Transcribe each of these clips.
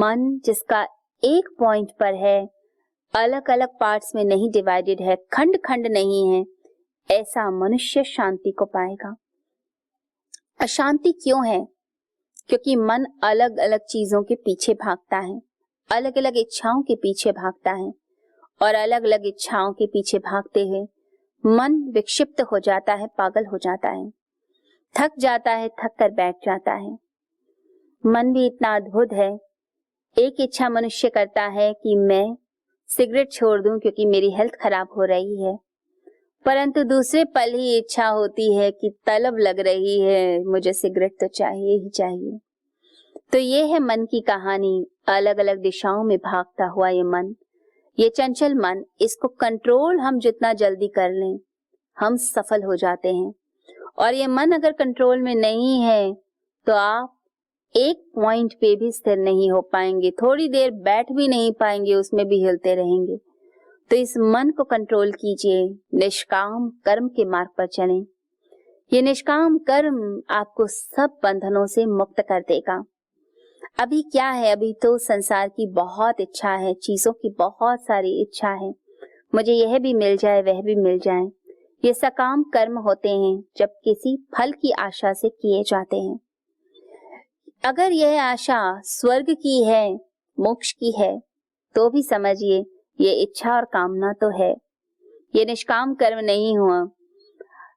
मन जिसका एक पॉइंट पर है, अलग अलग पार्ट्स में नहीं डिवाइडेड है, खंड खंड नहीं है, ऐसा मनुष्य शांति को पाएगा। अशांति क्यों है? क्योंकि मन अलग अलग चीजों के पीछे भागता है, अलग अलग इच्छाओं के पीछे भागता है, और अलग अलग इच्छाओं के पीछे भागते हुए मन विक्षिप्त हो जाता है, पागल हो जाता है, थक जाता है, थक कर बैठ जाता है। मन भी इतना अद्भुत है, एक इच्छा मनुष्य करता है कि मैं सिगरेट छोड़ दूं क्योंकि मेरी हेल्थ खराब हो रही है, परंतु दूसरे पल ही इच्छा होती है कि तलब लग रही है, मुझे सिगरेट तो चाहिए ही चाहिए। तो ये है मन की कहानी, अलग अलग दिशाओं में भागता हुआ ये मन, ये चंचल मन। इसको कंट्रोल हम जितना जल्दी कर लें, हम सफल हो जाते हैं। और ये मन अगर कंट्रोल में नहीं है तो आप एक पॉइंट पे भी स्थिर नहीं हो पाएंगे, थोड़ी देर बैठ भी नहीं पाएंगे, उसमें भी हिलते रहेंगे। तो इस मन को कंट्रोल कीजिए, निष्काम कर्म के मार्ग पर चलें। ये निष्काम कर्म आपको सब बंधनों से मुक्त कर देगा। अभी क्या है, अभी तो संसार की बहुत इच्छा है, चीजों की बहुत सारी इच्छा है, मुझे यह भी मिल जाए, वह भी मिल जाए। ये सकाम कर्म होते हैं जब किसी फल की आशा से किए जाते हैं। अगर यह आशा स्वर्ग की है, मोक्ष की है, तो भी समझिए ये इच्छा और कामना तो है, ये निष्काम कर्म नहीं हुआ।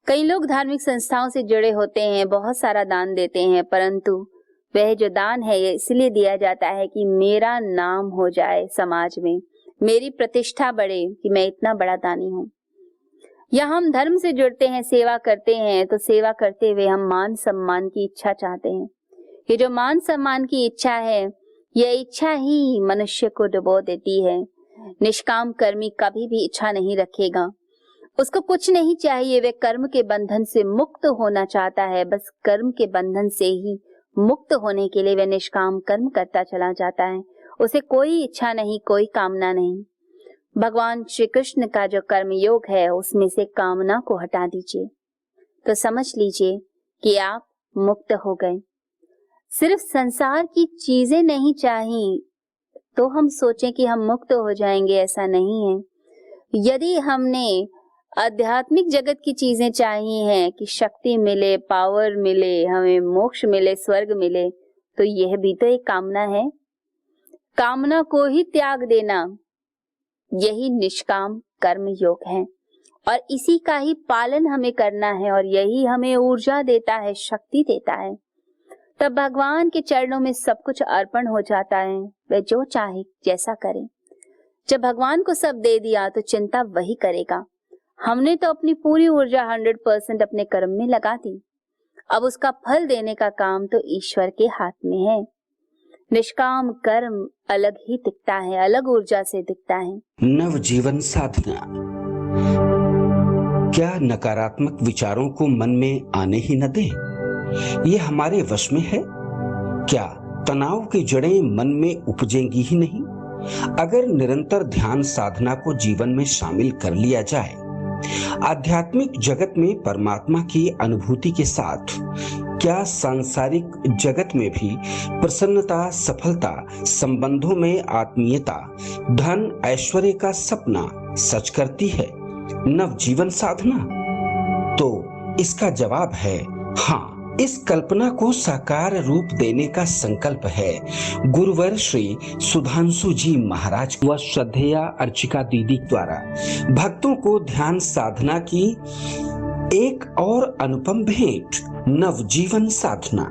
कई लोग धार्मिक संस्थाओं से जुड़े होते हैं, बहुत सारा दान देते हैं, परंतु वह जो दान है ये इसलिए दिया जाता है कि मेरा नाम हो जाए समाज में, मेरी प्रतिष्ठा बढ़े कि मैं इतना बड़ा दानी हूँ। या हम धर्म से जुड़ते हैं, सेवा करते हैं, तो सेवा करते हुए हम मान सम्मान की इच्छा चाहते हैं। ये जो मान सम्मान की इच्छा है, यह इच्छा ही मनुष्य को डुबो देती है। निष्काम कर्मी कभी भी इच्छा नहीं रखेगा, उसको कुछ नहीं चाहिए, वह कर्म के बंधन से मुक्त होना चाहता है। बस कर्म के बंधन से ही मुक्त होने के लिए वह निष्काम कर्म करता चला जाता है, उसे कोई इच्छा नहीं, कोई कामना नहीं। भगवान श्री कृष्ण का जो कर्म योग है, उसमें से कामना को हटा दीजिए, तो समझ लीजिए कि आप मुक्त हो गए। सिर्फ संसार की चीजें नहीं चाहिए तो हम सोचें कि हम मुक्त हो जाएंगे, ऐसा नहीं है। यदि हमने आध्यात्मिक जगत की चीजें चाहिए हैं कि शक्ति मिले, पावर मिले, हमें मोक्ष मिले, स्वर्ग मिले, तो यह भी तो एक कामना है। कामना को ही त्याग देना, यही निष्काम कर्म योग है, और इसी का ही पालन हमें करना है, और यही हमें ऊर्जा देता है, शक्ति देता है। तब भगवान के चरणों में सब कुछ अर्पण हो जाता है, वह जो चाहे जैसा करे। जब भगवान को सब दे दिया तो चिंता वही करेगा। हमने तो अपनी पूरी ऊर्जा 100% अपने कर्म में लगा दी, अब उसका फल देने का काम तो ईश्वर के हाथ में है। निष्काम कर्म अलग ही दिखता है, अलग ऊर्जा से दिखता है। नवजीवन साधना। क्या नकारात्मक विचारों को मन में आने ही न दें? ये हमारे वश में है? क्या तनाव की जड़ें मन में उपजेंगी ही नहीं? अगर निरंतर ध्यान साधना को जीवन में शामिल कर लिया जाए, आध्यात्मिक जगत में परमात्मा की अनुभूति के साथ क्या सांसारिक जगत में भी प्रसन्नता, सफलता, संबंधों में आत्मीयता, धन ऐश्वर्य का सपना सच करती है नवजीवन साधना? तो इसका जवाब है हाँ। इस कल्पना को साकार रूप देने का संकल्प है गुरुवर श्री सुधांशु जी महाराज व श्रद्धेया अर्चिका दीदी द्वारा भक्तों को ध्यान साधना की एक और अनुपम भेंट, नवजीवन साधना।